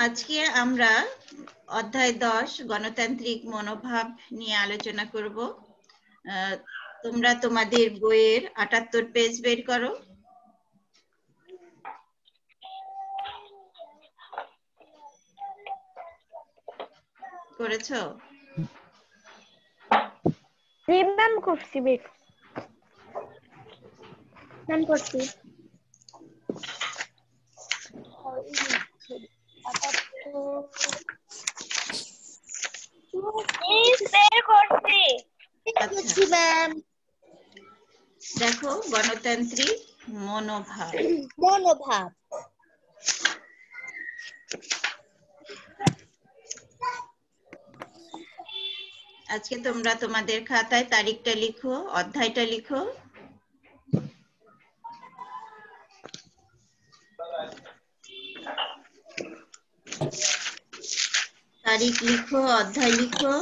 আজকে আমরা অধ্যায় 10 গণতান্ত্রিক মনোভাব নিয়ে আলোচনা করব। তোমরা তোমাদের বইয়ের 78 পেজ বের করো। করেছো? ম্যাম করছি বের। ম্যাম করছি। দেখো গণতান্ত্রিক মনোভাব। আজকে তোমরা তোমাদের খাতায় তারিখটা লিখো, অধ্যায়টা লিখো। তারিখ লিখো, অধ্যায় লিখো।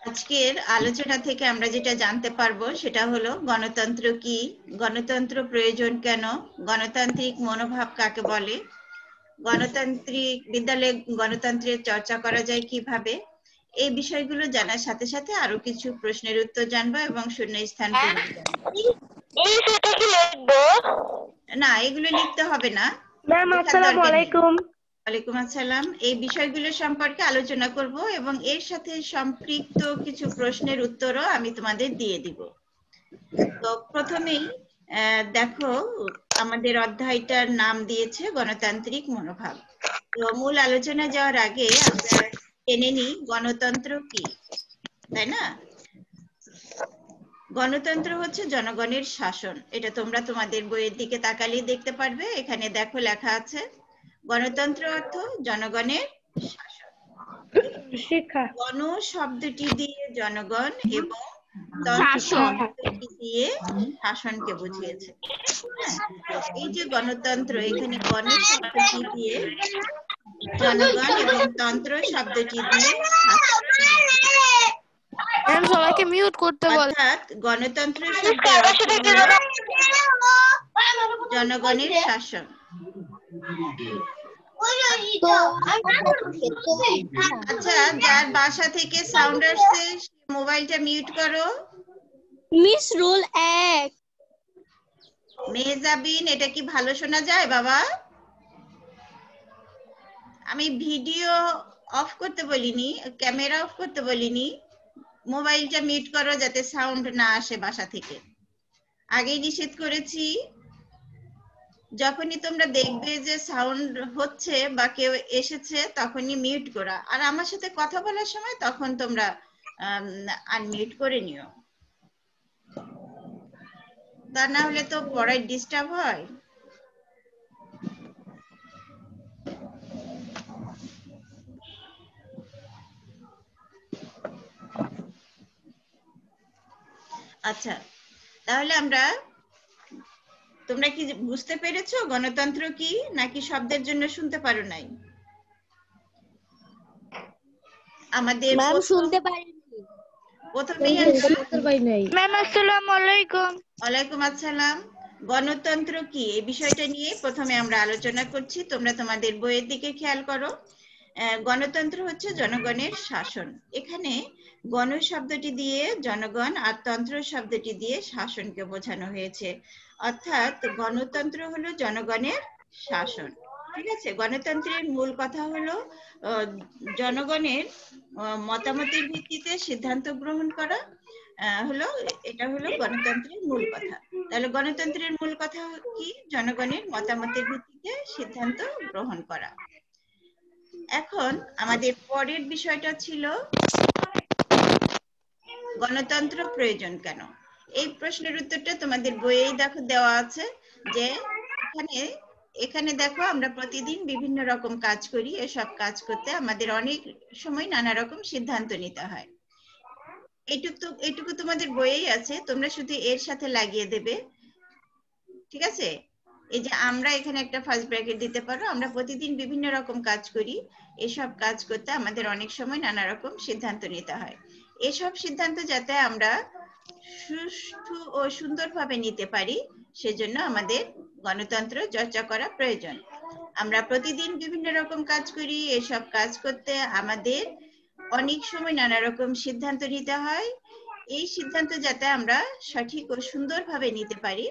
আজকের আলোচনা থেকে আমরা যেটা জানতে পারবো সেটা হলো গণতন্ত্র কি, গণতন্ত্র প্রয়োজন কেন, গণতান্ত্রিক মনোভাব কাকে বলে, গণতান্ত্রিক বিদ্যালয়ে গণতন্ত্রের চর্চা করা যায় কিভাবে। এই বিষয়গুলো জানার সাথে সাথে আরো কিছু প্রশ্নের উত্তর জানবো এবং শূন্যস্থান পূরণ জানবো। না, এগুলো লিখতে হবে না। ম্যাম আসসালামু আলাইকুম। ওয়ালাইকুম আসসালাম। এই বিষয়গুলো সম্পর্কে আলোচনা করব এবং এর সাথে সম্পৃক্ত কিছু প্রশ্নের উত্তরও আমি তোমাদের দিয়ে দিব। তো প্রথমেই দেখো আমাদের অধ্যায়টার নাম দিয়েছে গণতান্ত্রিক মনোভাব। তো মূল আলোচনা যাওয়ার আগে আমরা জেনে নিই গণতন্ত্র কি, তাই না? গণতন্ত্র হচ্ছে জনগণের শাসন। এটা তোমরা তোমাদের বইয়ের দিকে তাকালেই দেখতে পারবে। এখানে দেখো লেখা আছে গণতন্ত্র অর্থ জনগণের শাসন। গণ শব্দটি দিয়ে জনগণ এবং তন্ত্র শব্দটি দিয়ে শাসনকে বুঝিয়েছে। এই যে গণতন্ত্র, এখানে গণ শব্দটি দিয়ে জনগণ এবং তন্ত্র শব্দটি দিয়ে সবাইকে মিউট করতে বল। অর্থাৎ গণতন্ত্র শব্দের অর্থ হলো জনগণের শাসন। আচ্ছা, যার বাসা থেকে সাউন্ড আসছে মোবাইলটা মিউট করো। Miss rule 1। মেহজাবিন, এটা কি ভালো শোনা যায় বাবা? আমি ভিডিও অফ করতে বলিনি, ক্যামেরা অফ করতে বলিনি। মোবাইলটা মিউট করো যাতে সাউন্ড না আসে বাসা থেকে। আগেই নিষেধ করেছি, যখনই তোমরা দেখবে যে সাউন্ড হচ্ছে বা কেউ এসেছে তখনই মিউট করা, আর আমার সাথে কথা বলার সময় তখন তোমরা আনমিউট করে নিও, তা না হলে তো পড়ায় ডিস্টার্ব হয়। আচ্ছা, তাহলে তোমরা কি বুঝতে পেরেছো গণতন্ত্র কি, নাকি শব্দের জন্য শুনতে পারো নাই? আমাদের শুনতে পারিনি। প্রথমেই ম্যাম আসসালামু আলাইকুম। ওয়ালাইকুম আসসালাম। গণতন্ত্র কি এই বিষয়টা নিয়ে প্রথমে আমরা আলোচনা করছি। তোমরা তোমাদের বইয়ের দিকে খেয়াল করো। গণতন্ত্র হচ্ছে জনগণের শাসন। এখানে গণ শব্দটি দিয়ে জনগণ আর তন্ত্র শব্দটি দিয়ে শাসনকে বোঝানো হয়েছে। অর্থাৎ গণতন্ত্র হলো জনগণের শাসন। ঠিক আছে? গণতন্ত্রের মূল কথা হলো জনগণের মতামতের ভিত্তিতে সিদ্ধান্ত গ্রহণ করা। এটা হলো গণতন্ত্রের মূল কথা। তাহলে গণতন্ত্রের মূল কথা কি? জনগণের মতামতের ভিত্তিতে সিদ্ধান্ত গ্রহণ করা। এখন আমাদের পরের বিষয়টা ছিল গণতন্ত্র প্রয়োজন কেন। এই প্রশ্নের উত্তরটা তোমাদের বইয়েই দেখো দেওয়া আছে, যে এখানে দেখো আমরা প্রতিদিন বিভিন্ন রকম কাজ করি। এসব কাজ করতে আমাদের অনেক সময় নানা রকম সিদ্ধান্ত নিতে হয়। এইটুকু তোমাদের বইয়েই আছে, তোমরা শুধু এর সাথে লাগিয়ে দেবে। ঠিক আছে? এই যে আমরা এখানে একটা ফার্স্ট ব্র্যাকেট দিতে পারো, আমরা প্রতিদিন বিভিন্ন রকম কাজ করি। এসব কাজ করতে আমাদের অনেক সময় নানা রকম সিদ্ধান্ত নিতে হয়। এসব সিদ্ধান্ত যাতে আমরা সুষ্ঠু ও সুন্দরভাবে নিতে পারি সেজন্য আমাদের গণতন্ত্র চর্চা করা প্রয়োজন। আমরা প্রতিদিন বিভিন্ন রকম কাজ করি, এসব কাজ করতে আমাদের অনেক সময় নানা রকম সিদ্ধান্ত নিতে হয়। এই সিদ্ধান্ত যাতে আমরা সঠিক ও সুন্দরভাবে নিতে পারি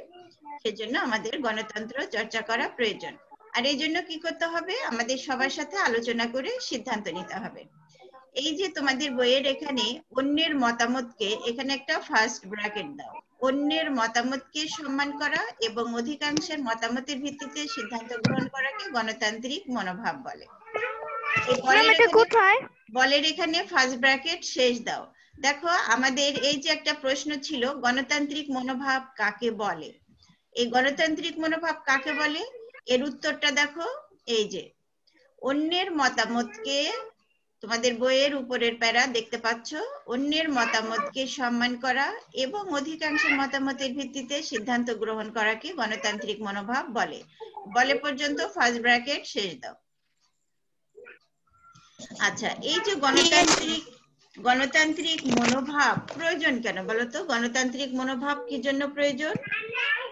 সেজন্য আমাদের গণতন্ত্র চর্চা করা প্রয়োজন। আর এই জন্য কি করতে হবে? আমাদের সবার সাথে আলোচনা করে সিদ্ধান্ত নিতে হবে। এই যে তোমাদের বইয়ের এখানে অন্যের মতামতকে, এখানে একটা ফার্স্ট ব্র্যাকেট দাও, অন্যের মতামতকে সম্মান করা এবং অধিকাংশের মতামতের ভিত্তিতে সিদ্ধান্ত গ্রহণ করাকে গণতান্ত্রিক মনোভাব বলে। এই বলের এখানে ফার্স্ট ব্র্যাকেট শেষ দাও। দেখো আমাদের এই যে একটা প্রশ্ন ছিল, গণতান্ত্রিক মনোভাব কাকে বলে? এই গণতান্ত্রিক মনোভাব কাকে বলে এর উত্তরটা দেখো, এই যে অন্যের মতামতকে, তোমাদের বইয়ের উপরের প্যারা দেখতে পাচ্ছ, অন্যের মতামতকে সম্মান করা এবং অধিকাংশের মতামতের ভিত্তিতে সিদ্ধান্ত গ্রহণ করাকে গণতান্ত্রিক মনোভাব বলে। বলে পর্যন্ত ফার্স্ট ব্র্যাকেট শেষ দাও। আচ্ছা, এই যে গণতান্ত্রিক মনোভাব প্রয়োজন কেন বলতো? গণতান্ত্রিক মনোভাব কি জন্য প্রয়োজন?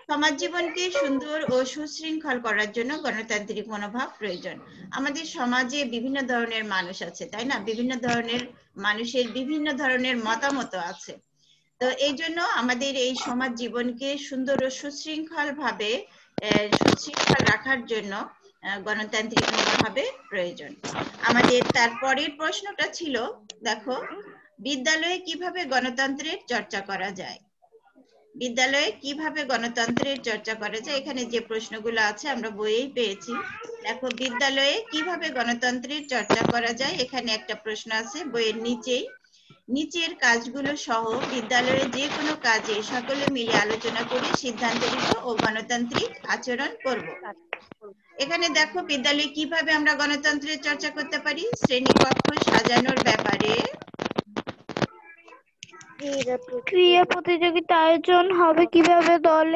সমাজ জীবনকে সুন্দর ও সুশৃঙ্খল করার জন্য গণতান্ত্রিক মনোভাব প্রয়োজন। আমাদের সমাজে বিভিন্ন ধরনের মানুষ আছে, তাই না? বিভিন্ন ধরনের মানুষের বিভিন্ন ধরনের মতামত আছে। তো এই জন্য আমাদের এই সমাজ জীবনকে সুন্দর ও সুশৃঙ্খল রাখার জন্য গণতান্ত্রিক মনোভাবের প্রয়োজন আমাদের। তারপরের প্রশ্নটা ছিল, দেখো, বিদ্যালয়ে কিভাবে গণতন্ত্রের চর্চা করা যায়? বিদ্যালয়ে কিভাবে গণতন্ত্রের চর্চা করা যায়? এখানে যে প্রশ্নগুলো আছে আমরা বইয়েই পেয়েছি। দেখো, বিদ্যালয়ে কিভাবে গণতন্ত্রের চর্চা করা যায়, এখানে একটা প্রশ্ন আছে বইয়ের নিচেই। নিচের কাজগুলো সহ বিদ্যালয়ে যে কোনো কাজে সকলে মিলে আলোচনা করে সিদ্ধান্ত নিব ও গণতান্ত্রিক আচরণ করব। এখানে দেখো, বিদ্যালয়ে কিভাবে আমরা গণতন্ত্রের চর্চা করতে পারি? শ্রেণীকক্ষ সাজানোর ব্যাপারে ক্রীড়া প্রতিযোগিতা আয়োজন হবে কিভাবে, দল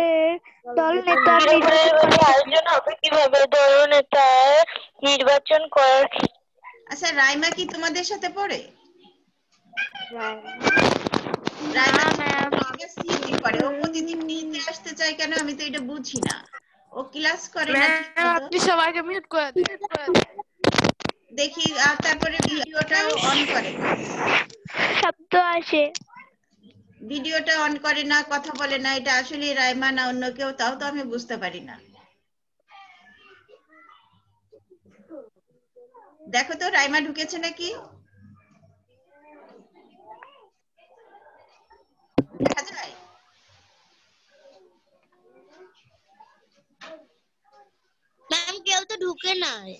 নেতার নির্বাচন করার। আচ্ছা, রাইমা কি তোমাদের সাথে পড়ে? রাইমা পড়ে, ও প্রতিদিন নিতে আসতে চায় কেন আমি তো এটা বুঝি না। ও ক্লাস করে না আপনি সবাইকে মিউট করে দিন। দেখি। আর তারপরে ভিডিওটা অন করে না, শব্দ আসে, ভিডিওটা অন করে না, কথা বলে না। এটা আসলে রাইমা না অন্য কেউ, তাও তো আমি বুঝতে পারি না। দেখো তো রাইমা ঢুকেছে নাকি, দেখা যায়? ম্যাম কেউ তো ঢুকে নাই।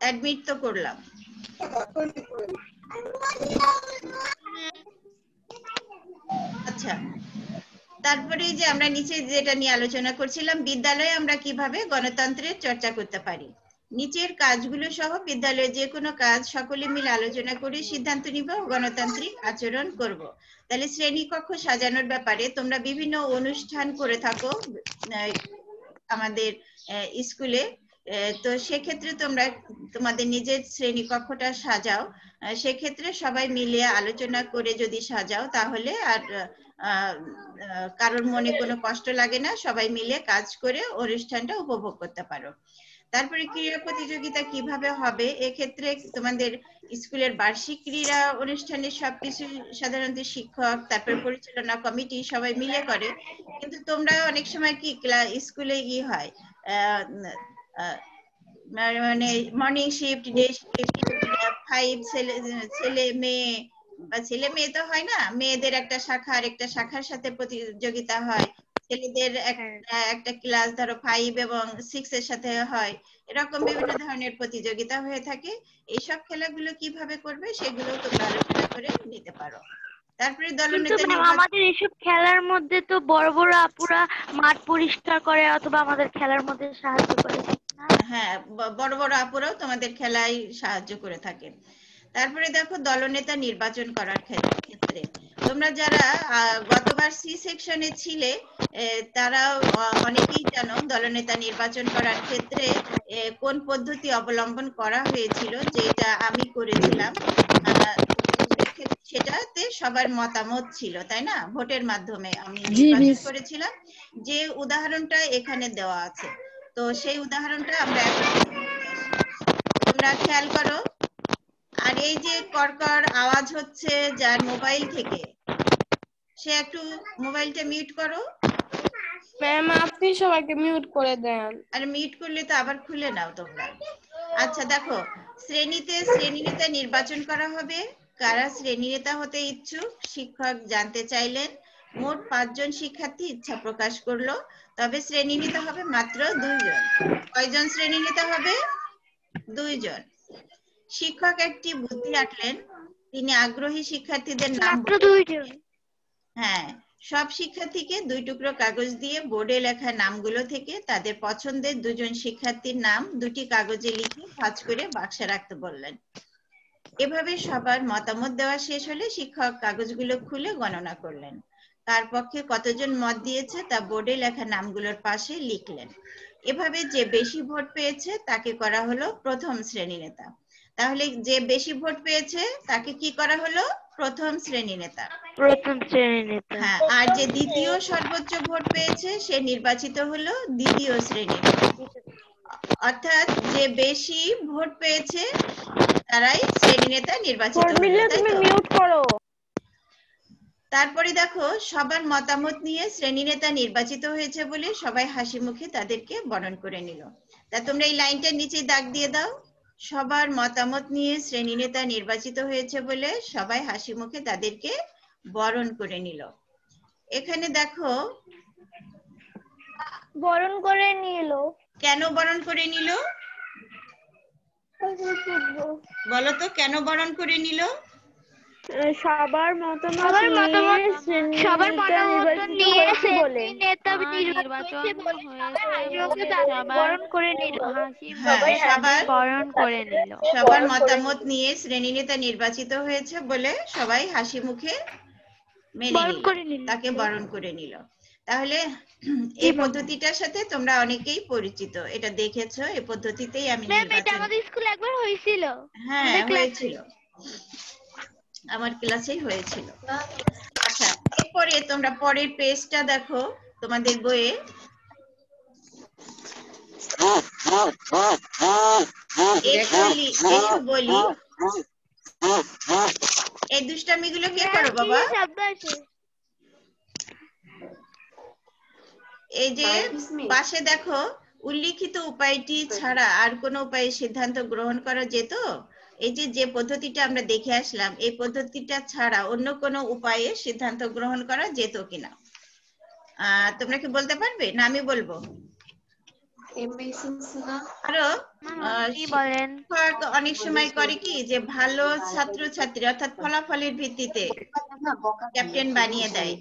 অ্যাডমিট তো করলাম। আচ্ছা, তারপরে যে আমরা নিচে যেটা নিয়ে আলোচনা করছিলাম, বিদ্যালয়ে আমরা কিভাবে গণতন্ত্রের চর্চা করতে পারি। নিচের কাজগুলো সহ বিদ্যালয়ে যে কোনো কাজ সকলে মিলে আলোচনা করে সিদ্ধান্ত নিব ও গণতান্ত্রিক আচরণ করব। তাহলে শ্রেণীকক্ষ সাজানোর ব্যাপারে তোমরা বিভিন্ন অনুষ্ঠান করে থাকো আমাদের স্কুলে। তো সেক্ষেত্রে তোমরা তোমাদের নিজের শ্রেণীকক্ষটা সাজাও। সেক্ষেত্রে সবাই মিলে আলোচনা করে যদি সাজাও তাহলে আর কারোর মনে কোনো কষ্ট লাগে না, সবাই মিলে কাজ করে অনুষ্ঠানটা উপভোগ করতে পারো। তারপরে ক্রীড়া প্রতিযোগিতা কিভাবে হবে, এক্ষেত্রে তোমাদের স্কুলের বার্ষিক ক্রীড়া অনুষ্ঠানে সবকিছু সাধারণত শিক্ষক, তারপর পরিচালনা কমিটি সবাই মিলে করে। কিন্তু তোমরা অনেক সময় কি স্কুলে কি হয়, মানে মর্নিং শিফট, ডে শিফট, 5 ছেলে মেয়ে, বা ছেলে মেয়ে তো হয় না, মেয়েদের একটা শাখা আর একটা শাখার সাথে প্রতিযোগিতা হয়। ছেলেদের একটা ক্লাস ধরো 5 এবং 6 এর সাথে হয়। এরকম বিভিন্ন ধরনের প্রতিযোগিতা হয়ে থাকে। এইসব খেলাগুলো কিভাবে করবে সেগুলো তোমরা আলোচনা করে নিতে পারো। তারপরে দলনেতা আমাদের এসব খেলার মধ্যে তো বড় বড় আপুরা মাঠ পরিষ্কার করে অথবা আমাদের খেলার মধ্যে সাহায্য করে। হ্যাঁ, বড় বড় আপুরাও তোমাদের খেলায় সাহায্য করে থাকে। তারপরে দেখো, দলনেতা নির্বাচন করার ক্ষেত্রে তোমরা যারা গতবার সি সেকশনে ছিলে তারা অনেকেই জানো দলনেতা নির্বাচন করার ক্ষেত্রে কোন পদ্ধতি অবলম্বন করা হয়েছিল, যেটা আমি করেছিলাম। সেটাতে সবার মতামত ছিল, তাই না? ভোটের মাধ্যমে আমি নির্বাচন করেছিলাম। যে উদাহরণটা এখানে দেওয়া আছে, তো সেই উদাহরণটা আমরা এখন তোমরা খেয়াল করো। আর এই যে কড়কড় আওয়াজ হচ্ছে যার মোবাইল থেকে, সে একটু মোবাইলটা মিউট করো। ম্যাম আপনি সবাইকে মিউট করে দেন। আর মিউট করলে তো আবার খুলে নাও তোমরা। আচ্ছা দেখো, শ্রেণীতে শ্রেণীনেতা নির্বাচন করা হবে। কারা শ্রেণীনেতা হতে ইচ্ছুক শিক্ষক জানতে চাইলেন। মোট 5 জন শিক্ষার্থী ইচ্ছা প্রকাশ করলো, তবে শ্রেণীনেতা হবে মাত্র 2 জন। কয়জন শ্রেণীনেতা হবে? 2 জন। শিক্ষক একটি বুদ্ধি আঁটলেন, তিনি আগ্রহী শিক্ষার্থীদের নাম মাত্র 2 জন। হ্যাঁ, সব শিক্ষার্থীকে 2 টুকরো কাগজ দিয়ে বোর্ডে লেখা নামগুলো থেকে তাদের পছন্দের 2 জন শিক্ষার্থীর নাম 2টি কাগজে লিখে ভাঁজ করে বাক্সে রাখতে বললেন। এভাবে সবার মতামত দেওয়া শেষ হলে শিক্ষক কাগজগুলো খুলে গণনা করলেন। কার পক্ষে কতজন মত দিয়েছে তা বোর্ডে লেখা নামগুলোর পাশে লিখলেন। এভাবে যে বেশি ভোট পেয়েছে তাকে করা হলো প্রথম শ্রেণী নেতা। তাহলে যে বেশি ভোট পেয়েছে তাকে কি করা হলো? প্রথম শ্রেণী নেতা। প্রথম শ্রেণীর নেতা। হ্যাঁ, আর যে দ্বিতীয় সর্বোচ্চ ভোট পেয়েছে সে নির্বাচিত হলো দ্বিতীয় শ্রেণীর নেতা। অর্থাৎ যে বেশি ভোট পেয়েছে তারাই শ্রেণী নেতা নির্বাচিত হলো, তাই তো? মিউট করো। তারপরে দেখো, সবার মতামত নিয়ে শ্রেণী নেতা নির্বাচিত হয়েছে বলে সবাই হাসি মুখে তাদেরকে বরণ করে নিল। তা তোমরা এই লাইনটার নিচে দাগ দিয়ে দাও। সবার মতামত নিয়ে শ্রেণী নেতা নির্বাচিত হয়েছে বলে সবাই হাসি মুখে তাদেরকে বরণ করে নিল। এখানে দেখো, বরণ করে নিল। কেন বরণ করে নিল? বলো তো, কেন বরণ করে নিল? সবার মতামত নিয়ে শ্রেণী নেতা নির্বাচন বরণ করে নিল। সবার মতামত নিয়ে শ্রেণী নেতা নির্বাচিত হয়েছে বলে সবাই হাসি মুখে মেনে নিল, তাকে বরণ করে নিল। তাহলে এই পদ্ধতিটার সাথে তোমরা অনেকেই পরিচিত, এটা দেখেছো। এই পদ্ধতিতেই আমি আমাদের স্কুলে একবার হয়েছিল। হ্যাঁ, হয়েছিল, আমার ক্লাসেই হয়েছিল। আচ্ছা, এরপরে তোমরা পরের পেজটা দেখো তোমাদের বইয়ে। একটু বলি, এই দুষ্টামিগুলো কে করো বাবা? এই যে পাশে দেখো, উল্লিখিত উপায়টি ছাড়া আর কোনো উপায়ে সিদ্ধান্ত গ্রহণ করা যেত? এই যে পদ্ধতিটা আমরা দেখে আসলাম, এই পদ্ধতিটা ছাড়া অন্য কোনো উপায়ে সিদ্ধান্ত গ্রহণ করা যেত কিনা তোমরা কি বলতে পারবে, না আমি বলবো? আরো অনেক সময় করে কি, যে ভালো ছাত্রছাত্রী অর্থাৎ ফলাফলের ভিত্তিতে ক্যাপ্টেন বানিয়ে দেয়,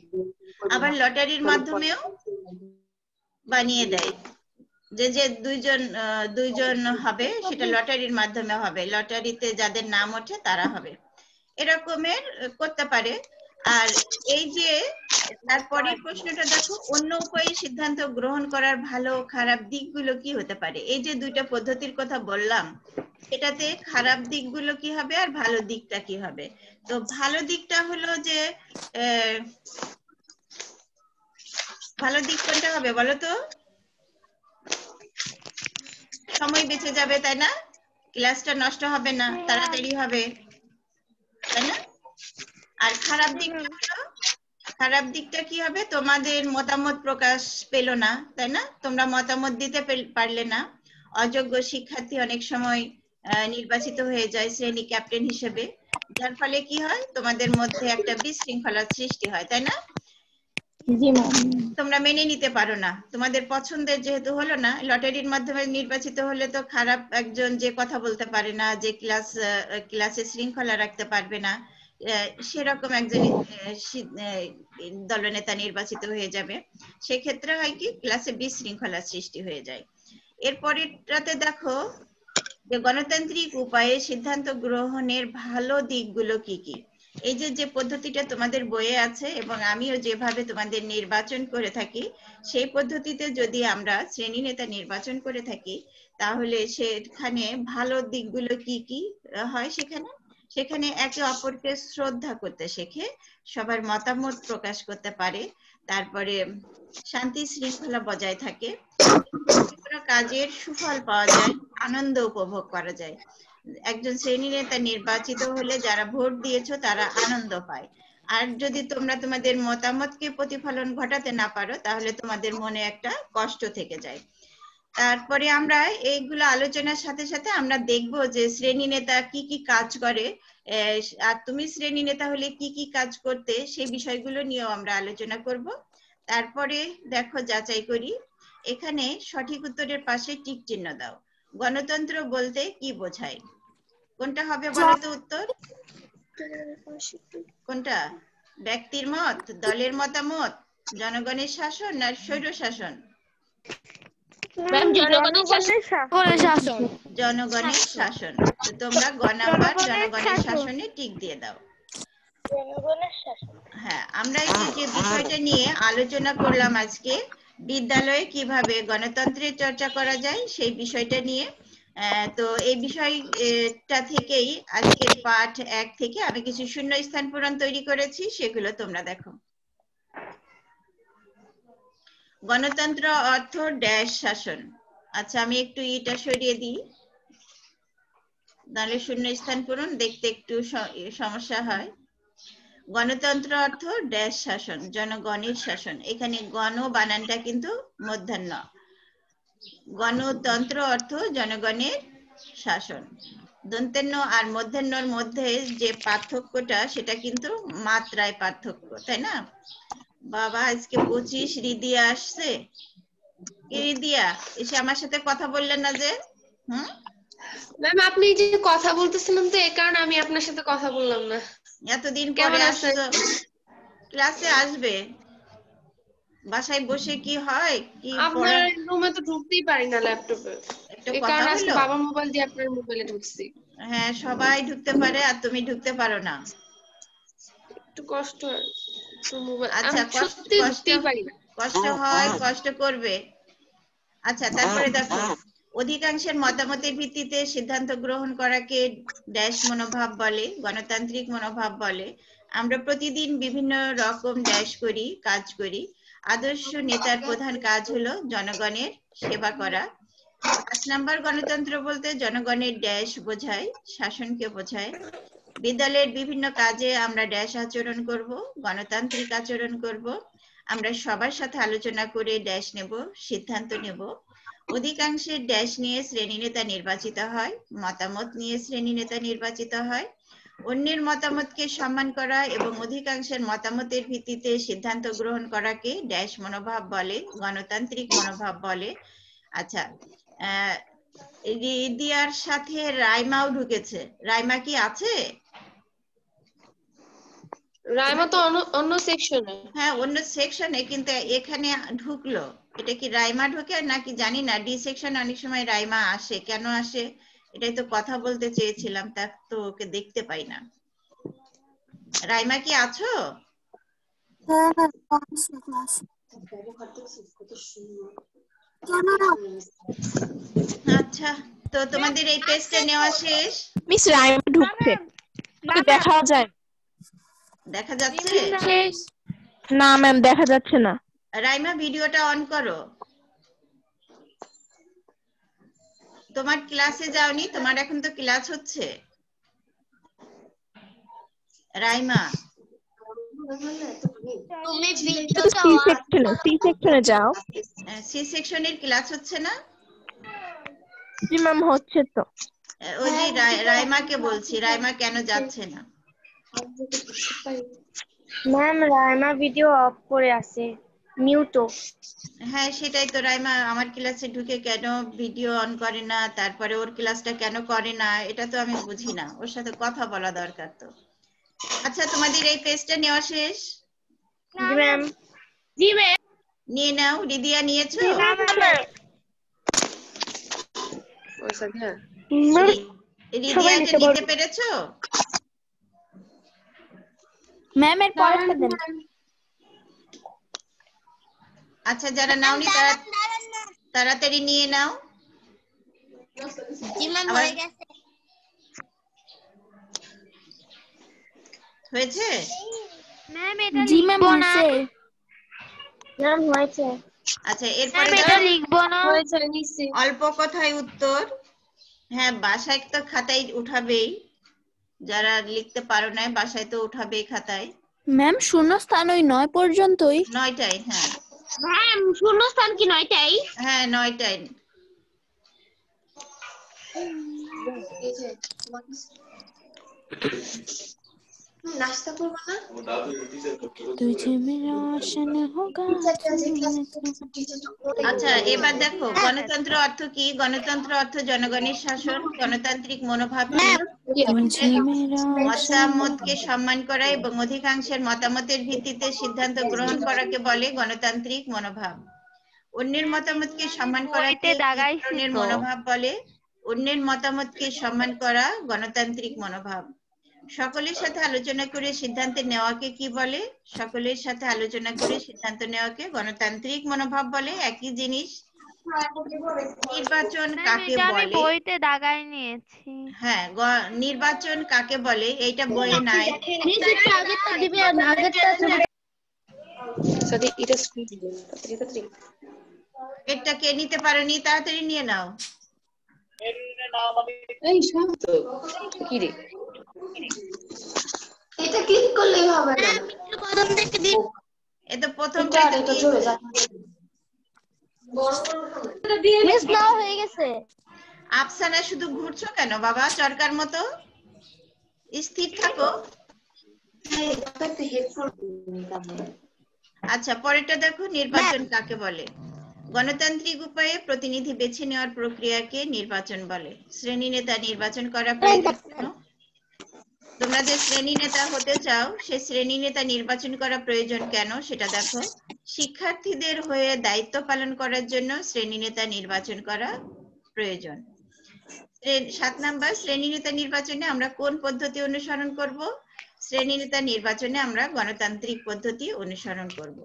আবার লটারির মাধ্যমেও বানিয়ে দেয়। যে দুইজন হবে সেটা লটারির মাধ্যমে হবে, লটারিতে যাদের নাম ওঠে তারা হবে, এরকমের করতে পারে। আর এই যে তারপরের প্রশ্নটা দেখো, অন্য উপায়ে সিদ্ধান্ত গ্রহণ করার ভালো খারাপ দিকগুলো কি হতে পারে? এই যে দুইটা পদ্ধতির কথা বললাম, এটাতে খারাপ দিকগুলো কি হবে আর ভালো দিকটা কি হবে? তো ভালো দিকটা হলো যে ভালো দিক কোনটা হবে বলো তো? সময় বেঁচে যাবে, তাই না? ক্লাসটা নষ্ট হবে না, তাড়াতাড়ি হবে, তাই না? আর খারাপ দিকটা কি হবে? তোমাদের মতামত প্রকাশ পেল না, তাই না? তোমরা মতামত দিতে পারলে না। অযোগ্য শিক্ষার্থী অনেক সময় নির্বাচিত হয়ে যায় শ্রেণী ক্যাপ্টেন হিসেবে, যার ফলে কি হয়, তোমাদের মধ্যে একটা বিশৃঙ্খলার সৃষ্টি হয়, তাই না? তোমরা মেনে নিতে পারো না, তোমাদের পছন্দের যেহেতু হলো না, লটারির মাধ্যমে নির্বাচিত হলে তো খারাপ একজন যে কথা বলতে পারে না, যে ক্লাসে শৃঙ্খলা রাখতে পারবে না, সেরকম একজন দলনেতা নির্বাচিত হয়ে যাবে। সেক্ষেত্রে হয় কি, ক্লাসে বিশৃঙ্খলার সৃষ্টি হয়ে যায়। এরপরেরটাতে দেখো, যে গণতান্ত্রিক উপায়ে সিদ্ধান্ত গ্রহণের ভালো দিকগুলো কি কি? এই যে পদ্ধতিটা তোমাদের বইয়ে আছে এবং আমিও যেভাবে তোমাদের নির্বাচন করে থাকি, সেই পদ্ধতিতে যদি আমরা শ্রেণী নেতা নির্বাচন করে থাকি, তাহলে সেখানে ভালো দিকগুলো কি কি হয় সেখানে সেখানে একে অপরকে শ্রদ্ধা করতে শেখে, সবার মতামত প্রকাশ করতে পারে, তারপরে শান্তি শৃঙ্খলা বজায় থাকে, কোনো কাজের সুফল পাওয়া যায়, আনন্দ উপভোগ করা যায়। একজন শ্রেণী নেতা নির্বাচিত হলে যারা ভোট দিয়েছো তারা আনন্দ পায়। আর যদি তোমরা তোমাদের মতামতকে প্রতিফলন ঘটাতে না পারো তাহলে তোমাদের মনে একটা কষ্ট থেকে যায়। তারপরে আমরা এইগুলো আলোচনার সাথে সাথে আমরা দেখব যে শ্রেণী নেতা কি কি কাজ করে, আর তুমি শ্রেণী নেতা হলে কি কি কাজ করতে, সেই বিষয়গুলো নিয়েও আমরা আলোচনা করব। তারপরে দেখো যাচাই করি, এখানে সঠিক উত্তরের পাশে টিক চিহ্ন দাও। গণতন্ত্র বলতে কি বোঝায়? কোনটা হবে বলো তো উত্তর? কোনটা? ব্যক্তির মত, দলের মতামত, জনগণের শাসন না স্বৈরশাসন? শাসন। জনগণের শাসন। তো তোমরা গ নাম্বার জনগণের শাসনে টিক দিয়ে দাও। হ্যাঁ, আমরা এই যে বিষয়টা নিয়ে আলোচনা করলাম আজকে, বিদ্যালয়ে কিভাবে গণতন্ত্রের চর্চা করা যায় সেই বিষয়টা নিয়ে। তো এই বিষয়টা থেকেই আজকের পাঠ 1 থেকে আমি কিছু শূন্যস্থান পূরণ তৈরি করেছি, সেগুলো তোমরা দেখো। গণতন্ত্র অর্থ ড্যাশ শাসন। আচ্ছা, আমি একটু এটা সরিয়ে দিই, নাহলে শূন্যস্থান পূরণ দেখতে একটু সমস্যা হয়। গণতন্ত্র অর্থ ড্যাশ শাসন, জনগণের শাসন। এখানে গণ বানানটা কিন্তু মূর্ধন্য। গণতন্ত্র অর্থ জনগণের শাসন। দন্তেন্য আর মূর্ধন্যর মধ্যে যে পার্থক্যটা সেটা কিন্তু মাত্রায় পার্থক্য, তাই না? বাবা, আজকে 25 রিদিয়া আসছে। কি রিদিয়া, এসে আমার সাথে কথা বললেন না যে? ম্যাম আপনি যে কথা বলতেছিলেন তো এই কারণে আমি আপনার সাথে কথা বললাম না। এতদিন পরে আসছো, ক্লাসে আসবে। বাসায় বসে কি হয় কি আপনার রুমে তো ঢুকতেই পারি না ল্যাপটপে, এই কারণে আজকে বাবার মোবাইল দিয়ে আপনার মোবাইলে ঢুকছি। হ্যাঁ, সবাই ঢুকতে পারে আর তুমি ঢুকতে পারো না, একটু কষ্ট হয় তো মোবাইল। আচ্ছা, কষ্ট হয়, কষ্ট করবে। আচ্ছা, তারপরে দেখো, অধিকাংশের মতামতের ভিত্তিতে সিদ্ধান্ত গ্রহণ করাকে ড্যাশ মনোভাব বলে, গণতান্ত্রিক মনোভাব বলে। আমরা প্রতিদিন বিভিন্ন রকম ড্যাশ করি, কাজ করি। আদর্শ নেতার প্রধান কাজ হলো জনগণের সেবা করা। 5 নাম্বার গণতন্ত্র বলতে জনগণের ড্যাশ বোঝায়, শাসনকে বোঝায়। বিদ্যালয়ের বিভিন্ন কাজে আমরা ড্যাশ আচরণ করব, গণতান্ত্রিক আচরণ করব। আমরা সবার সাথে আলোচনা করে ড্যাশ নেব, সিদ্ধান্ত নেব। অধিকাংশের ড্যাশ নিয়ে শ্রেণী নেতা নির্বাচিত হয়, মতামত নিয়ে শ্রেণী নেতা নির্বাচিত হয়। অন্যের মতামতকে সম্মান করা এবং অধিকাংশের মতামতের ভিত্তিতে সিদ্ধান্ত গ্রহণ করাকে ড্যাশ মনোভাব বলে, গণতান্ত্রিক মনোভাব বলে। আচ্ছা, রিদিয়ার সাথে রাইমাও ঢুকেছে। রাইমা কি আছে? রাইমা তো অন্য সেকশনে। হ্যাঁ, অন্য সেকশনে, কিন্তু এখানে ঢুকলো। এটা কি রাইমা ঢোকে নাকি জানি না। ডি সেকশন অনেক সময় রাইমা আসে, কেন আসে এটাই তো কথা বলতে চেয়েছিলাম, তা তো ওকে দেখতে পাই না। রাইমা কি আছো? আচ্ছা, তো তোমাদের এই টেস্টে নেওয়া শেষ। মিস রাইমা ঢুকছে, দেখা যায়? দেখা যাচ্ছে না ম্যাম, দেখা যাচ্ছে না। রাইমা, ভিডিওটা অন করো। তোমার ক্লাসে যাওনি? তোমার এখন তো ক্লাস হচ্ছে। রাইমা, তুমি সি সেকশনে যাও। সি সেকশনের ক্লাস হচ্ছে না? জি ম্যাম, হচ্ছে তো। ওই যে রাইমাকে বলছি, রাইমা কেন যাচ্ছে না? ম্যাম রাইমা ভিডিও অফ করে আছে, মিউটও। হ্যাঁ, সেটাই তো। রাইমা আমার ক্লাসে ঢুকে কেন ভিডিও অন করে না, তারপরে ওর ক্লাসটা কেন করে না, এটা তো আমি বুঝি না। ওর সাথে কথা বলা দরকার তো। আচ্ছা, তোমাদের এই পেজটা নেওয়া শেষ? জি ম্যাম। জি ম্যাম। নিয়ে নাও। রিদিয়া নিয়েছো? রিদিয়াকে নিতে পেরেছো? ম্যামের পরেরটা দেন। আচ্ছা, যারা নাওনি তারা তাড়াতাড়ি নিয়ে নাও। হয়েছে? ম্যাম এটা জি ম্যাম লিখবো না। হয়েছে। ম্যাম হয়েছে। আচ্ছা এরপরে ম্যাম এটা লিখবো না। হয়েছে নিশ্চি। অল্প কথায় উত্তর। হ্যাঁ বাসায় তো খাতায় উঠাবেই, যারা লিখতে পারো না বাসায় তো উঠাবেই খাতায়। ম্যাম শূন্যস্থান ওই 9 পর্যন্তই। 9টায়, হ্যাঁ ম্যাম শূন্যস্থান কি 9টাই? হ্যাঁ 9টায়। এই যে নাস্তা করবো না? तुझे मेरा आशन होगा। আচ্ছা এবার দেখো গণতন্ত্র অর্থ কি? গণতন্ত্র অর্থ জনগণের শাসন। গণতান্ত্রিক মনোভাব কি? तुझे मेरा মতামতকে সম্মান করা এবং অধিকাংশের মতামতের ভিত্তিতে সিদ্ধান্ত গ্রহণ করাকে বলে গণতান্ত্রিক মনোভাব। অন্যের মতামতকে সম্মান করাকে বইতে কি দাগাইছি ধরনের তো। মনোভাব বলে? অন্যের মতামতকে সম্মান করা গণতান্ত্রিক মনোভাব। সকলের সাথে আলোচনা করে সিদ্ধান্ত নেওয়াকে কি বলে? সকলের সাথে আলোচনা করে সিদ্ধান্ত নেওয়াকে গণতান্ত্রিক মনোভাব বলে। একই জিনিস। নির্বাচন ম্যাম কাকে এটা আমি বলে? বইতে দাগাই নিয়েছি। হ্যাঁ নির্বাচন কাকে বলে? এইটা বইয়ে নাই। সাদি এটা স্ক্রিপ্ট দিন তাড়াতাড়ি। এটা কে নিতে পারোনি? তাড়াতাড়ি নিয়ে নাও। এই শোন তো কি রে, এটা ক্লিক করলেই হবে না। এটা প্রথমটাই তো মিস নাও হয়ে গেছে। আফসানা শুধু ঘুরছো কেন বাবা চরকার মতো? স্থির থাকো। আচ্ছা পরেরটা দেখো, নির্বাচন কাকে বলে? গণতান্ত্রিক উপায়ে প্রতিনিধি বেছে নেওয়ার প্রক্রিয়াকে নির্বাচন বলে। শ্রেণী নেতা নির্বাচন করা প্রয়োজন কেন? তোমরা যে শ্রেণী নেতা হতে চাও সে শ্রেণী নেতা নির্বাচন করা প্রয়োজন কেন সেটা দেখো। শিক্ষার্থীদের হয়ে দায়িত্ব পালন করার জন্য শ্রেণী নেতা নির্বাচন করা প্রয়োজন। 7 নাম্বার, শ্রেণী নেতা নির্বাচনে আমরা কোন পদ্ধতি অনুসরণ করব? শ্রেণী নেতা নির্বাচনে আমরা গণতান্ত্রিক পদ্ধতি অনুসরণ করব।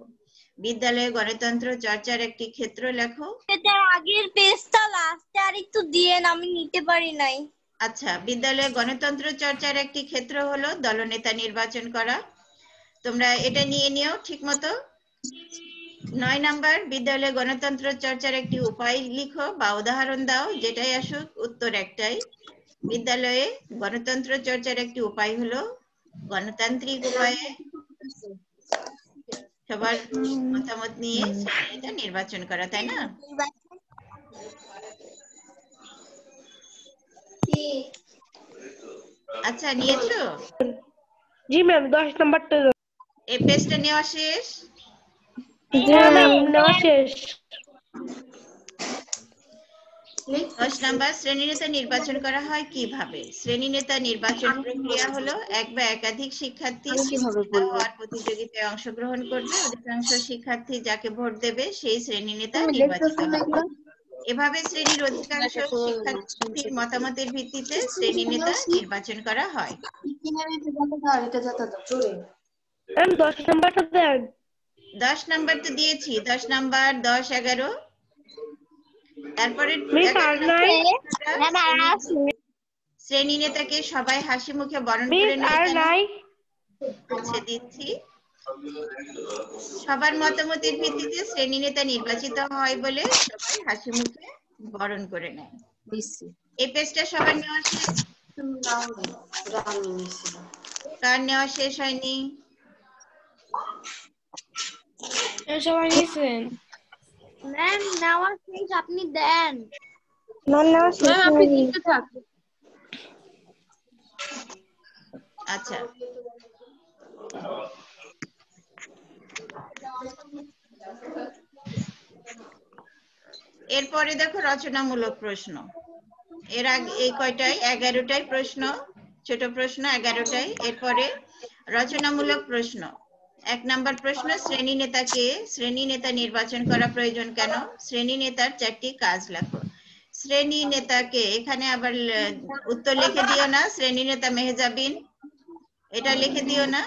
বিদ্যালয়ে গণতন্ত্র চর্চার একটি ক্ষেত্র লেখো। এটা আগের পেজটা লাস্টে আরেকটু দিয়েন, আমি নিতে পারি নাই। আচ্ছা বিদ্যালয়ে গণতন্ত্র চর্চার একটি ক্ষেত্র হলো দলনেতা নির্বাচন করা। তোমরা এটা নিয়ে নিও ঠিক মতো। 9 নাম্বার, বিদ্যালয়ে গণতন্ত্র চর্চার একটি উপায় লিখো বা উদাহরণ দাও, যেটাই আসুক উত্তর একটাই। বিদ্যালয়ে গণতন্ত্র চর্চার একটি উপায় হলো গণতান্ত্রিক উপায়ে সবার মতামত নিয়ে এটা নির্বাচন করা, তাই না? আচ্ছা নিয়েছো? জি ম্যাম 10 নাম্বারটা। এই পেজটা নেওয়া শেষ? ম্যাম নেওয়া শেষ। 10 নাম্বার, শ্রেণী নেতা নির্বাচন করা হয় কিভাবে? শ্রেণী নেতা নির্বাচন প্রক্রিয়া হলো এক বা একাধিক শিক্ষার্থী হওয়ার প্রতিযোগিতায় অংশগ্রহণ করবে। অধিকাংশ শিক্ষার্থী যাকে ভোট দেবে সেই শ্রেণী নেতা নির্বাচিত হবে। এভাবে শ্রেণীর অধিকাংশ শিক্ষার্থীর মতামতের ভিত্তিতে শ্রেণী নেতা নির্বাচন করা হয়। ম্যাম 10 নাম্বারটা দেন। 10 নাম্বার তো দিয়েছি, 10 নাম্বার 10 11। তারপরে মিস আর নাই। শ্রেণী নেতাকে সবাই হাসি মুখে বরণ মিস করে নেয় আর কেন? নাই। আচ্ছা দিচ্ছি। সবার মতামতের ভিত্তিতে শ্রেণী নেতা নির্বাচিত হয় বলে সবাই হাসি মুখে বরণ করে নেয়। এই পেজটা সবার নেওয়া শেষ? কার নেওয়া শেষ হয়নি? সবাই নিছেন। ম্যাম নেওয়া শেষ, আপনি দেন। ম্যাম নেওয়া শেষ। ম্যাম আপনি দিতে থাক। আচ্ছা এরপরে দেখো রচনামূলক প্রশ্ন। এর আগে এই কয়টাই 11টাই প্রশ্ন, ছোট প্রশ্ন 11টাই। এরপরে রচনামূলক প্রশ্ন। 1 নাম্বার প্রশ্ন, শ্রেণী নেতাকে শ্রেণী নেতা নির্বাচন করা প্রয়োজন কেন? শ্রেণী নেতার 4টি কাজ লেখো। শ্রেণী নেতাকে, এখানে আবার উত্তর লিখে দিও না, শ্রেণী নেতা মেহজাবিন এটা লিখে দিও না।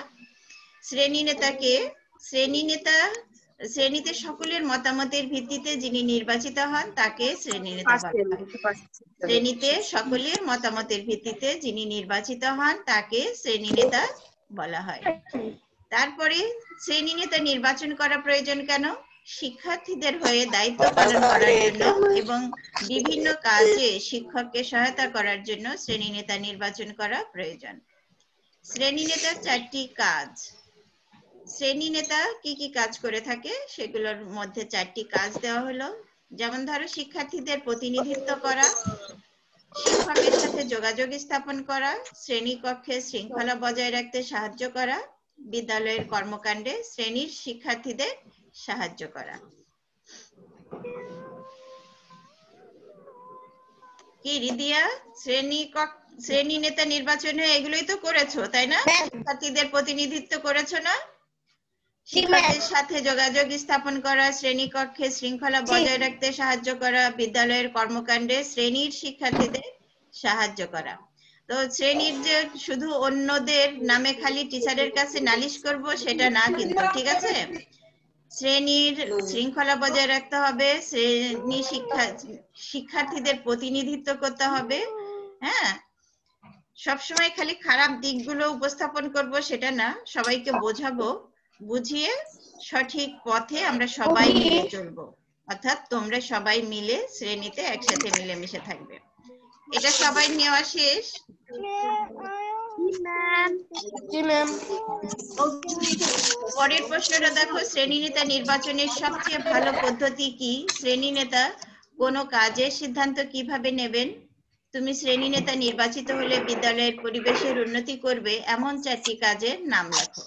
শ্রেণী নেতাকে শ্রেণীতে সকলের মতামতের ভিত্তিতে যিনি নির্বাচিত হন তাকে শ্রেণী নেতা বলা হয়। শ্রেণীতে সকলের মতামতের ভিত্তিতে যিনি নির্বাচিত হন তাকে শ্রেণী নেতা বলা হয়। তারপরে শ্রেণী নেতা নির্বাচন করা প্রয়োজন কেন? শিক্ষার্থীদের হয়ে দায়িত্ব পালন করার জন্য এবং বিভিন্ন কাজে শিক্ষককে সহায়তা করার জন্য শ্রেণী নেতা নির্বাচন করা প্রয়োজন। শ্রেণী নেতার 4টি কাজ। শ্রেণী নেতা কি কি কাজ করে থাকে সেগুলোর মধ্যে 4টি কাজ দেওয়া হলো। যেমন ধরো, শিক্ষার্থীদের প্রতিনিধিত্ব করা, শিক্ষকের সাথে যোগাযোগ স্থাপন করা, শ্রেণীকক্ষে শৃঙ্খলা বজায় রাখতে সাহায্য করা, বিদ্যালয়ের কর্মকাণ্ডে শ্রেণীর শিক্ষার্থীদের সাহায্য করা। কি রিদিয়া, শ্রেণী নেতা নির্বাচনে এগুলোই তো করেছো, তাই না? শিক্ষার্থীদের প্রতিনিধিত্ব করেছো না? শিক্ষকের সাথে যোগাযোগ স্থাপন করা, শ্রেণীকক্ষে শৃঙ্খলা বজায় রাখতে সাহায্য করা, বিদ্যালয়ের কর্মকাণ্ডে শ্রেণীর শিক্ষার্থীদের সাহায্য করা। তো শ্রেণীর যে শুধু অন্যদের নামে খালি টিচারের কাছে নালিশ করব সেটা না কিন্তু, ঠিক আছে? শ্রেণীর শৃঙ্খলা বজায় রাখতে হবে, শ্রেণী শিক্ষার্থীদের প্রতিনিধিত্ব করতে হবে। হ্যাঁ, সবসময় খালি খারাপ দিকগুলো উপস্থাপন করব সেটা না, সবাইকে বোঝাবো, বুঝিয়ে সঠিক পথে আমরা সবাই মিলে চলবো। অর্থাৎ তোমরা সবাই মিলে শ্রেণীতে একসাথে মিলেমিশে থাকবে। এটা সবাই নেওয়া শেষ? জি ম্যাম। পরের প্রশ্নটা দেখো, শ্রেণী নেতা নির্বাচনের সবচেয়ে ভালো পদ্ধতি কি? শ্রেণী নেতা কোনো কাজের সিদ্ধান্ত কিভাবে নেবেন? তুমি শ্রেণী নেতা নির্বাচিত হলে বিদ্যালয়ের পরিবেশের উন্নতি করবে এমন 4টি কাজের নাম লেখো।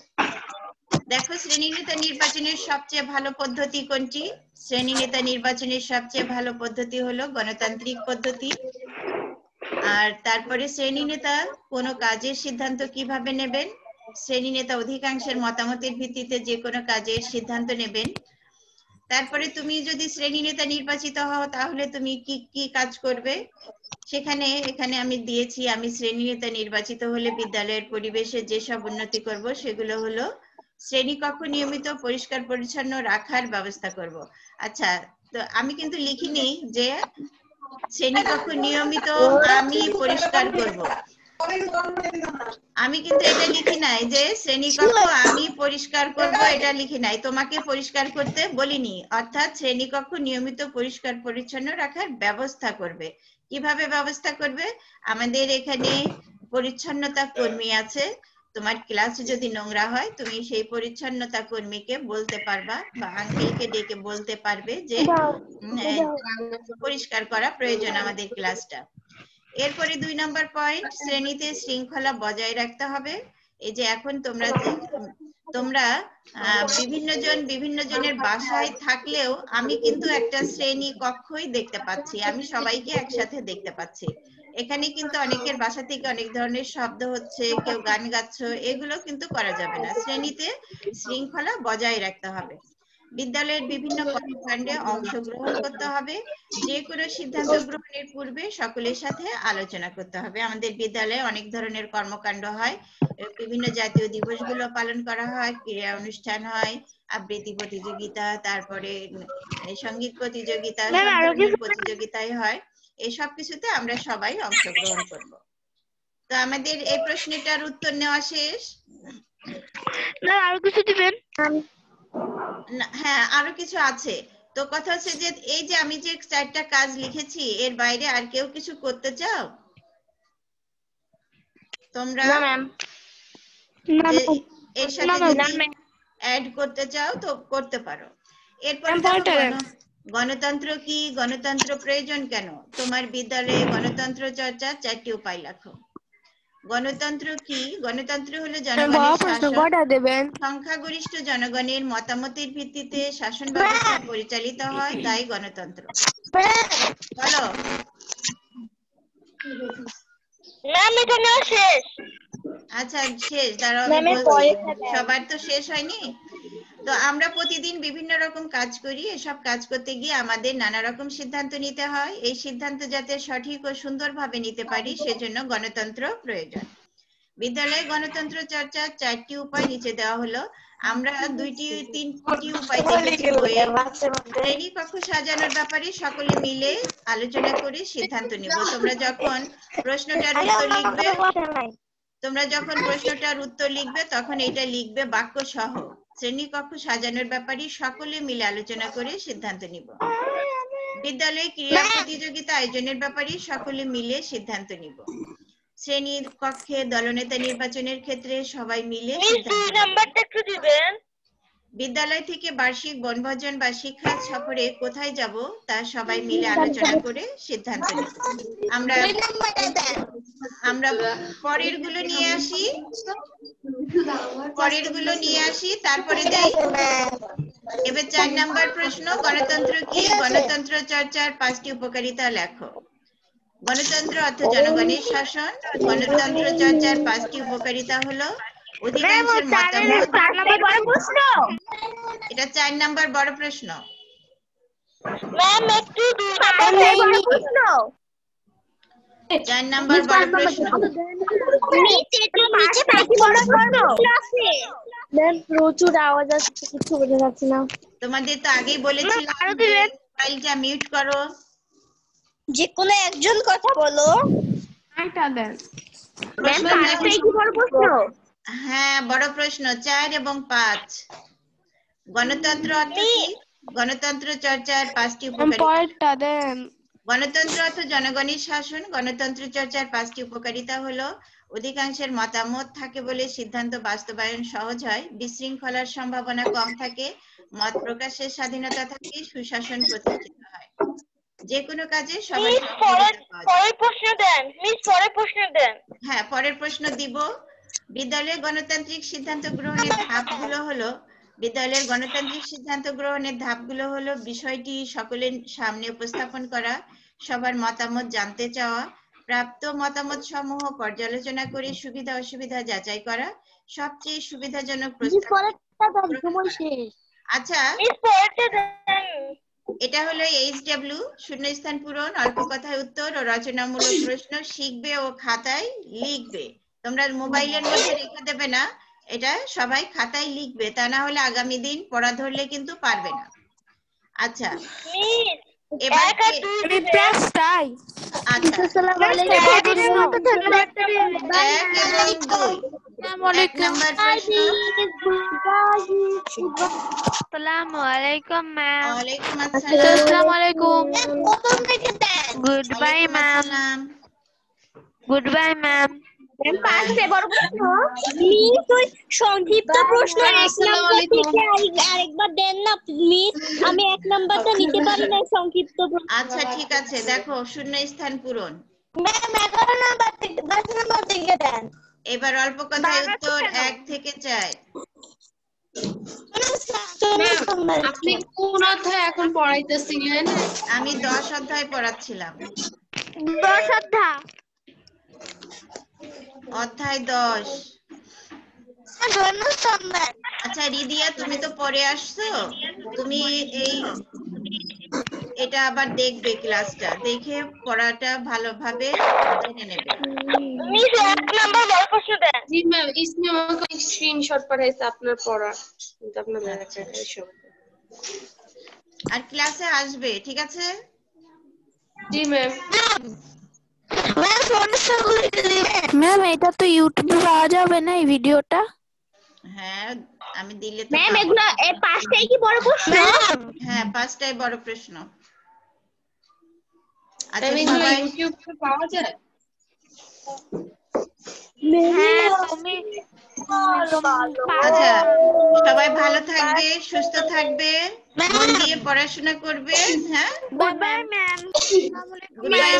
দেখো, শ্রেণী নেতা নির্বাচনের সবচেয়ে ভালো পদ্ধতি কোনটি? শ্রেণী নেতা নির্বাচনের সবচেয়ে ভালো পদ্ধতি হলো গণতান্ত্রিক পদ্ধতি। আর তারপরে শ্রেণী নেতা কোনো কাজের সিদ্ধান্ত কিভাবে নেবেন? শ্রেণী নেতা অধিকাংশের মতামতের ভিত্তিতে যে কোনো কাজের সিদ্ধান্ত নেবেন। তারপরে তুমি যদি শ্রেণী নেতা নির্বাচিত হও তাহলে তুমি কি কি কাজ করবে? এখানে আমি দিয়েছি, আমি শ্রেণী নেতা নির্বাচিত হলে বিদ্যালয়ের পরিবেশে যেসব উন্নতি করব সেগুলো হলো শ্রেণীকক্ষ নিয়মিত পরিষ্কার পরিচ্ছন্ন রাখার ব্যবস্থা করব। আচ্ছা, তো আমি কিন্তু লিখিনি যে শ্রেণীকক্ষ নিয়মিত আমি পরিষ্কার করব। আমি কিন্তু এটা লিখি নাই যে শ্রেণীকক্ষ আমি পরিষ্কার করব, এটা লিখি নাই। তোমাকে পরিষ্কার করতে বলিনি। অর্থাৎ শ্রেণীকক্ষ নিয়মিত পরিষ্কার পরিচ্ছন্ন রাখার ব্যবস্থা করবে। কিভাবে ব্যবস্থা করবে? আমাদের এখানে পরিচ্ছন্নতা কর্মী আছে। তোমার ক্লাস যদি নোংরা হয় তুমি সেই পরিচ্ছন্নতা কর্মীকে বলতে পারবা বা আঙ্কেলকে ডেকে বলতে পারবে যে পরিষ্কার করা প্রয়োজন আমাদের ক্লাসটা। এরপরে 2 নম্বর পয়েন্ট, শ্রেণীতে শৃঙ্খলা বজায় রাখতে হবে। এই যে এখন তোমরা বিভিন্ন জনের বাসায় থাকলেও আমি কিন্তু একটা শ্রেণী কক্ষই দেখতে পাচ্ছি, আমি সবাইকে একসাথে দেখতে পাচ্ছি। এখানে কিন্তু অনেকের বাসা থেকে অনেক ধরনের শব্দ হচ্ছে, কেউ গান গাচ্ছে, এগুলো কিন্তু করা যাবে না। শ্রেণীতে শৃঙ্খলা বজায় রাখতে হবে। বিদ্যালয়ের বিভিন্ন কর্মকাণ্ডে অংশগ্রহণ করতে হবে। যে কোনো সিদ্ধান্ত গ্রহণের পূর্বে সকলের সাথে আলোচনা করতে হবে। আমাদের বিদ্যালয়ে অনেক ধরনের কর্মকাণ্ড হয়, বিভিন্ন জাতীয় দিবসগুলো পালন করা হয়, ক্রীড়া অনুষ্ঠান হয়, আবৃত্তি প্রতিযোগিতা, তারপরে সঙ্গীত প্রতিযোগিতা, সব ধরনের প্রতিযোগিতায় হয়। এই সব কিছুতে আমরা সবাই অংশগ্রহণ করব। তো আমাদের এই প্রশ্নটার উত্তর নেওয়া শেষ। না, আরো কিছু দিবেন? হ্যাঁ, আরো কিছু আছে। তো কথা হচ্ছে যে এই যে আমি যে 4টা কাজ লিখেছি এর বাইরে আর কেউ কিছু করতে চাও তোমরা? এর সাথে যদি অ্যাড করতে চাও তো করতে পারো। এরপর গণতন্ত্র কি, গণতন্ত্র প্রয়োজন কেন? তোমার বিদ্যালয়ে গণতন্ত্র চর্চা 4টি উপায় লেখো। গণতন্ত্র কি? গণতন্ত্র হলো জনগণের শাসন। সংখ্যাগরিষ্ঠ জনগণের মতামতের ভিত্তিতে শাসন ব্যবস্থা পরিচালিত হয়, তাই গণতন্ত্র। বলো। আচ্ছা শেষ, দাঁড়াও আমি বলছি, সবার তো শেষ হয়নি। তো আমরা প্রতিদিন বিভিন্ন রকম কাজ করি, এসব কাজ করতে গিয়ে আমাদের নানা রকম সিদ্ধান্ত নিতে হয়। এই সিদ্ধান্ত যাতে সঠিক ও সুন্দরভাবে নিতে পারি সেজন্য গণতন্ত্র প্রয়োজন। বিদ্যালয়ে গণতন্ত্র চর্চার 4টি উপায় নিচে দেওয়া হলো। আমরা 2-3টি উপায় দেখেছি বইয়ে। শ্রেণীকক্ষ সাজানোর ব্যাপারে সকলে মিলে আলোচনা করে সিদ্ধান্ত নিব। তোমরা যখন প্রশ্নটার উত্তর লিখবে তোমরা যখন প্রশ্নটার উত্তর লিখবে তখন এটা লিখবে বাক্য সহ। শ্রেণীকক্ষ সাজানোর ব্যাপারে সকলে মিলে আলোচনা করে সিদ্ধান্ত নিব। বিদ্যালয়ে ক্রীড়া প্রতিযোগিতা আয়োজনের ব্যাপারে সকলে মিলে সিদ্ধান্ত নিব। শ্রেণীর কক্ষে দলনেতা নির্বাচনের ক্ষেত্রে সবাই মিলে নাম্বারটা একটু দিবেন। বিদ্যালয় থেকে বার্ষিক বনভোজন বা শিক্ষা সফরে কোথায় যাব তা সবাই মিলে আলোচনা করে সিদ্ধান্ত নেব। আমরা পরের গুলো নিয়ে আসি তারপরে দেই। এবার 4 নাম্বার প্রশ্ন, গণতন্ত্র কি? গণতন্ত্র চর্চার 5টি উপকারিতা লেখো। গণতন্ত্র অর্থ জনগণের শাসন। গণতন্ত্র চর্চার 5টি উপকারিতা হলো অধিকাংশের মতামত। এটা 4 নাম্বার বড় প্রশ্ন। ম্যাম একটু 4 নাম্বার বড় প্রশ্ন। প্রচুর আওয়াজ আসছে, কিছু বোঝা যাচ্ছে না। তোমাদের তো আগেই বলেছিলাম ফাইলটা মিউট করো। যে কোনো একজন কথা বলো। হ্যাঁ, বড় প্রশ্ন 4 এবং 5। গণতন্ত্র অর্থ কি? গণতন্ত্র চর্চার 5টি উপকারিতা। গণতন্ত্র অর্থ জনগণের শাসন। গণতন্ত্র চর্চার 5টি উপকারিতা হলো অধিকাংশের মতামত থাকে বলে সিদ্ধান্ত বাস্তবায়ন সহজ হয়, বিশৃঙ্খলার সম্ভাবনা কম থাকে, মত প্রকাশের স্বাধীনতা থাকে, সুশাসন প্রতিষ্ঠিত হয়, যে কোনো কাজে সবার সহযোগিতা পাওয়া যায়। হ্যাঁ, পরের প্রশ্ন দিব। বিদ্যালয়ের গণতান্ত্রিক সিদ্ধান্ত গ্রহণের ধাপগুলো হলো বিষয়টি সকলের সামনে উপস্থাপন করা, সবার মতামত জানতে চাওয়া, প্রাপ্ত মতামত সমূহ পর্যালোচনা করে সুবিধা অসুবিধা যাচাই করা, সবচেয়ে সুবিধাজনক প্রস্তাব। আচ্ছা, এটা হলো HW, শূন্যস্থান পূরণ, অল্প কথায় উত্তর ও রচনামূলক প্রশ্ন শিখবে ও খাতায় লিখবে। তোমরা মোবাইলের মধ্যে রেখে দেবে না, এটা সবাই খাতায় লিখবে, তা না হলে আগামী দিন পড়া ধরলে কিন্তু পারবে না। আচ্ছা, এবার আসসালামু আলাইকুম ম্যাম। ওয়ালাইকুম আসসালাম। আসসালামু আলাইকুম। Good bye ma'am. Good bye ma'am. সংক্ষিপ্ত প্রশ্ন 1 নাম্বার থেকে আরেকবার দেন না প্লিজ, আমি 1 নাম্বারটা নিতে পারি না সংক্ষিপ্ত প্রশ্ন। আচ্ছা ঠিক আছে, দেখো শূন্যস্থান পূরণ। ম্যাম 11 নাম্বার থেকে 10 নাম্বার থেকে দেন। এবার অল্প কথায় উত্তর 1 থেকে 4। আপনি কোন অধ্যায় এখন পড়াইতেছিলেন? আমি 10 অধ্যায় পড়াচ্ছিলাম। 10 অধ্যায়। অধ্যায় 10। আচ্ছা রিদিয়া, তুমি তো পরে আসছো, তুমি এটা আবার দেখবে, ক্লাসটা দেখে পড়াটা ভালোভাবে জেনে নেবে। জি ম্যাম, ইসমি আমাকে স্ক্রিনশট পাঠাইছে আপনার পড়া, কিন্তু আপনার লেখা সব। আর ক্লাসে আসবে, ঠিক আছে? জি ম্যাম। ম্যাম এটা তো ইউটিউবে পাওয়া যাবে না এই ভিডিওটা? হ্যাঁ, আমি দিলে তো ম্যাম এগুলো এই 5টাই কি বড় প্রশ্ন? হ্যাঁ, 5টাই বড় প্রশ্ন। আচ্ছা আমি সবাই ইউটিউবে পাওয়া যায়? হ্যাঁ তুমি আচ্ছা সবাই ভালো থাকবে, সুস্থ থাকবে, মন দিয়ে পড়াশোনা করবে। হ্যাঁ, good bye ma'am. Good bye.